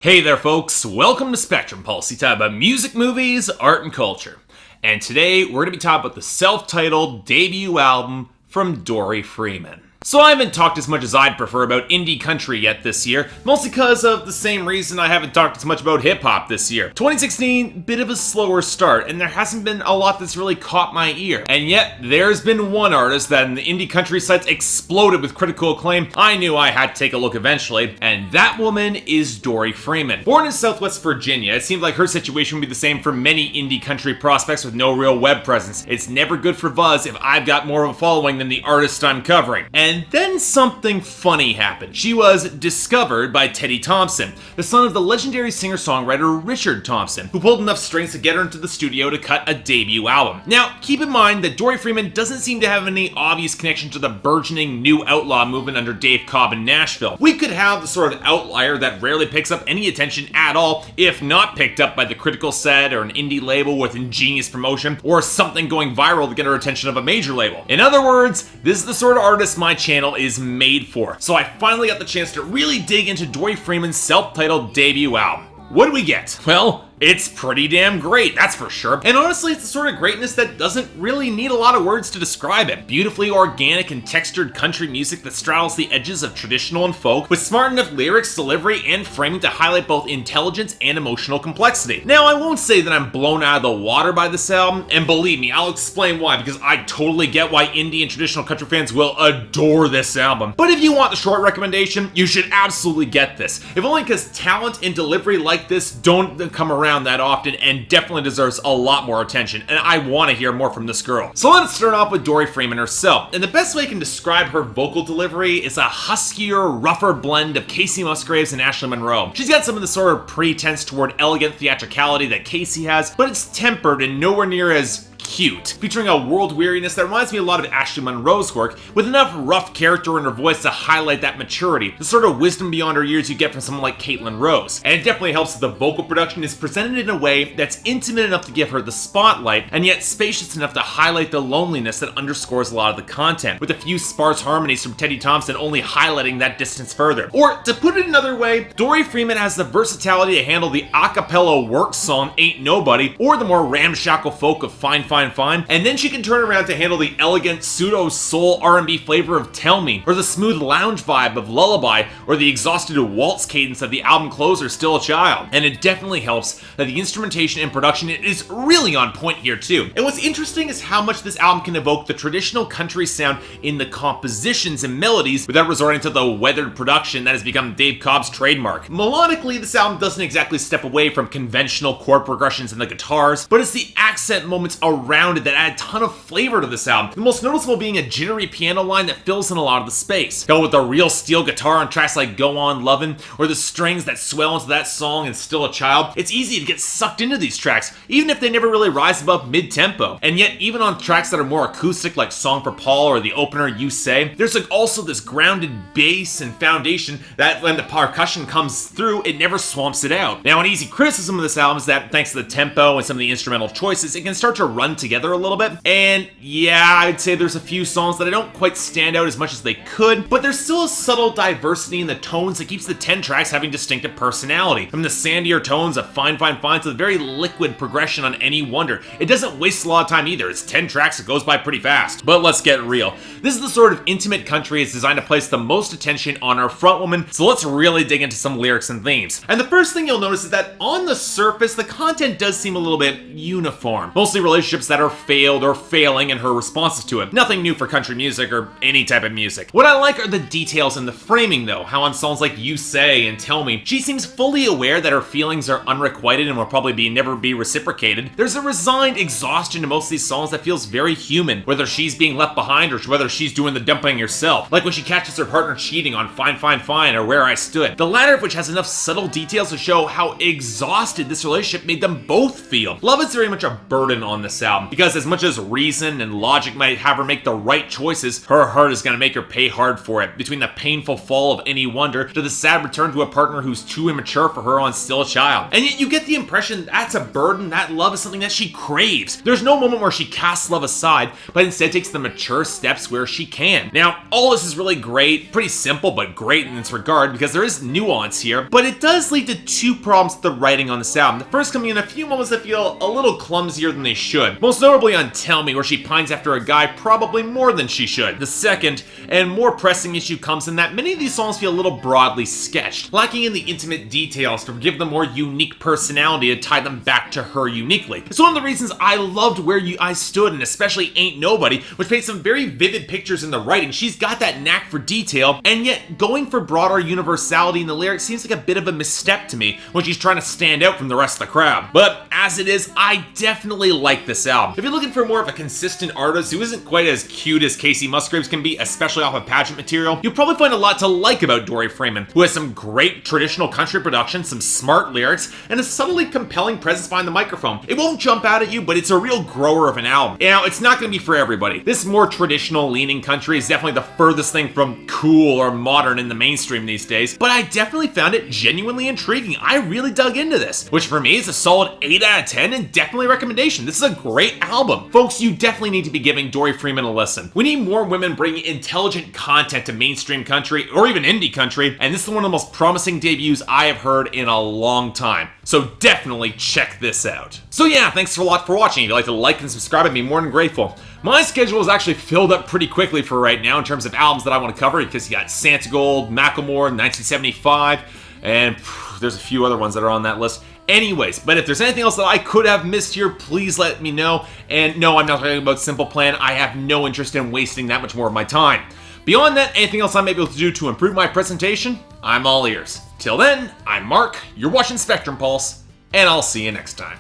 Hey there folks, welcome to Spectrum Pulse, talk about music, movies, art, and culture. And today we're going to be talking about the self-titled debut album from Dori Freeman. So I haven't talked as much as I'd prefer about indie country yet this year, mostly because of the same reason I haven't talked as much about hip-hop this year. 2016, bit of a slower start, and there hasn't been a lot that's really caught my ear. And yet, there's been one artist that in the indie country sites exploded with critical acclaim. I knew I had to take a look eventually, and that woman is Dori Freeman. Born in Southwest Virginia, it seemed like her situation would be the same for many indie country prospects with no real web presence. It's never good for buzz if I've got more of a following than the artist I'm covering. And then something funny happened. She was discovered by Teddy Thompson, the son of the legendary singer-songwriter Richard Thompson, who pulled enough strings to get her into the studio to cut a debut album. Now, keep in mind that Dori Freeman doesn't seem to have any obvious connection to the burgeoning new outlaw movement under Dave Cobb in Nashville. We could have the sort of outlier that rarely picks up any attention at all, if not picked up by the critical set or an indie label with ingenious promotion, or something going viral to get her attention of a major label. In other words, this is the sort of artist my channel is made for. So I finally got the chance to really dig into Dori Freeman's self-titled debut album. What do we get? Well, it's pretty damn great, that's for sure. And honestly, it's the sort of greatness that doesn't really need a lot of words to describe it. Beautifully organic and textured country music that straddles the edges of traditional and folk, with smart enough lyrics, delivery, and framing to highlight both intelligence and emotional complexity. Now, I won't say that I'm blown out of the water by this album, and believe me, I'll explain why, because I totally get why indie and traditional country fans will adore this album. But if you want the short recommendation, you should absolutely get this. If only because talent and delivery like this don't come around that often and definitely deserves a lot more attention, and I want to hear more from this girl. So let's start off with Dori Freeman herself, and the best way I can describe her vocal delivery is a huskier, rougher blend of Casey Musgraves and Ashley Monroe. She's got some of the sort of pretense toward elegant theatricality that Casey has, but it's tempered and nowhere near as cute, featuring a world weariness that reminds me a lot of Ashley Monroe's work, with enough rough character in her voice to highlight that maturity, the sort of wisdom beyond her years you get from someone like Caitlin Rose. And it definitely helps that the vocal production is presented in a way that's intimate enough to give her the spotlight, and yet spacious enough to highlight the loneliness that underscores a lot of the content, with a few sparse harmonies from Teddy Thompson only highlighting that distance further. Or, to put it another way, Dori Freeman has the versatility to handle the a cappella work song Ain't Nobody, or the more ramshackle folk of Fine Fine Fine, and then she can turn around to handle the elegant pseudo-soul R&B flavor of Tell Me, or the smooth lounge vibe of Lullaby, or the exhausted waltz cadence of the album closer Still a Child. And it definitely helps that the instrumentation and production is really on point here too. And what's interesting is how much this album can evoke the traditional country sound in the compositions and melodies without resorting to the weathered production that has become Dave Cobb's trademark. Melodically, this album doesn't exactly step away from conventional chord progressions in the guitars, but it's the accent moments around it that add a ton of flavor to this album, the most noticeable being a jittery piano line that fills in a lot of the space. Go with the real steel guitar on tracks like Go On Lovin', or the strings that swell into that song in Still a Child. It's easy to get sucked into these tracks, even if they never really rise above mid-tempo. And yet, even on tracks that are more acoustic like Song for Paul or the opener You Say, there's also this grounded bass and foundation that when the percussion comes through, it never swamps it out. Now, an easy criticism of this album is that thanks to the tempo and some of the instrumental choices, it can start to run together a little bit. And yeah, I'd say there's a few songs that I don't quite stand out as much as they could, but there's still a subtle diversity in the tones that keeps the 10 tracks having distinctive personality. From the sandier tones of Fine Fine Fine to the very liquid progression on Any Wonder. It doesn't waste a lot of time either. It's 10 tracks, it goes by pretty fast. But let's get real. This is the sort of intimate country it's designed to place the most attention on our frontwoman, so let's really dig into some lyrics and themes. And the first thing you'll notice is that on the surface, the content does seem a little bit uniform. Mostly relationships that are failed or failing and her responses to it. Nothing new for country music or any type of music. What I like are the details and the framing though, how on songs like You Say and Tell Me, she seems fully aware that her feelings are unrequited and will probably never be reciprocated. There's a resigned exhaustion to most of these songs that feels very human, whether she's being left behind or whether she's doing the dumping herself, like when she catches her partner cheating on Fine Fine Fine or Where I Stood. The latter of which has enough subtle details to show how exhausted this relationship made them both feel. Love is very much a burden on this album. album, because as much as reason and logic might have her make the right choices, her heart is going to make her pay hard for it, between the painful fall of Any Wonder to the sad return to a partner who's too immature for her on Still a Child. And yet you get the impression that's a burden, that love is something that she craves. There's no moment where she casts love aside, but instead takes the mature steps where she can. Now, all this is really great, pretty simple, but great in this regard, because there is nuance here, but it does lead to two problems with the writing on this album. The first coming in a few moments that feel a little clumsier than they should, most notably on Tell Me, where she pines after a guy probably more than she should. The second, and more pressing issue comes in that many of these songs feel a little broadly sketched, lacking in the intimate details to give them more unique personality to tie them back to her uniquely. It's one of the reasons I loved Where I Stood, and especially Ain't Nobody, which paints some very vivid pictures in the writing. She's got that knack for detail, and yet going for broader universality in the lyrics seems like a bit of a misstep to me when she's trying to stand out from the rest of the crowd. But as it is, I definitely like this album. If you're looking for more of a consistent artist who isn't quite as cute as Casey Musgraves can be, especially off of pageant material, you'll probably find a lot to like about Dori Freeman, who has some great traditional country production, some smart lyrics, and a subtly compelling presence behind the microphone. It won't jump out at you, but it's a real grower of an album. Now, it's not going to be for everybody. This more traditional leaning country is definitely the furthest thing from cool or modern in the mainstream these days, but I definitely found it genuinely intriguing. I really dug into this, which for me is a solid 8 out of 10 and definitely a recommendation. This is a great album. Folks, you definitely need to be giving Dori Freeman a listen. We need more women bringing intelligent content to mainstream country or even indie country, and this is one of the most promising debuts I have heard in a long time. So definitely check this out. So yeah, thanks a lot for watching. If you'd like to like and subscribe, I'd be more than grateful. My schedule is actually filled up pretty quickly for right now in terms of albums that I want to cover, because you got Santa Gold, Macklemore, 1975, and there's a few other ones that are on that list. Anyways, but if there's anything else that I could have missed here, please let me know. And no, I'm not talking about Simple Plan. I have no interest in wasting that much more of my time. Beyond that, anything else I may be able to do to improve my presentation, I'm all ears. Till then, I'm Mark, you're watching Spectrum Pulse, and I'll see you next time.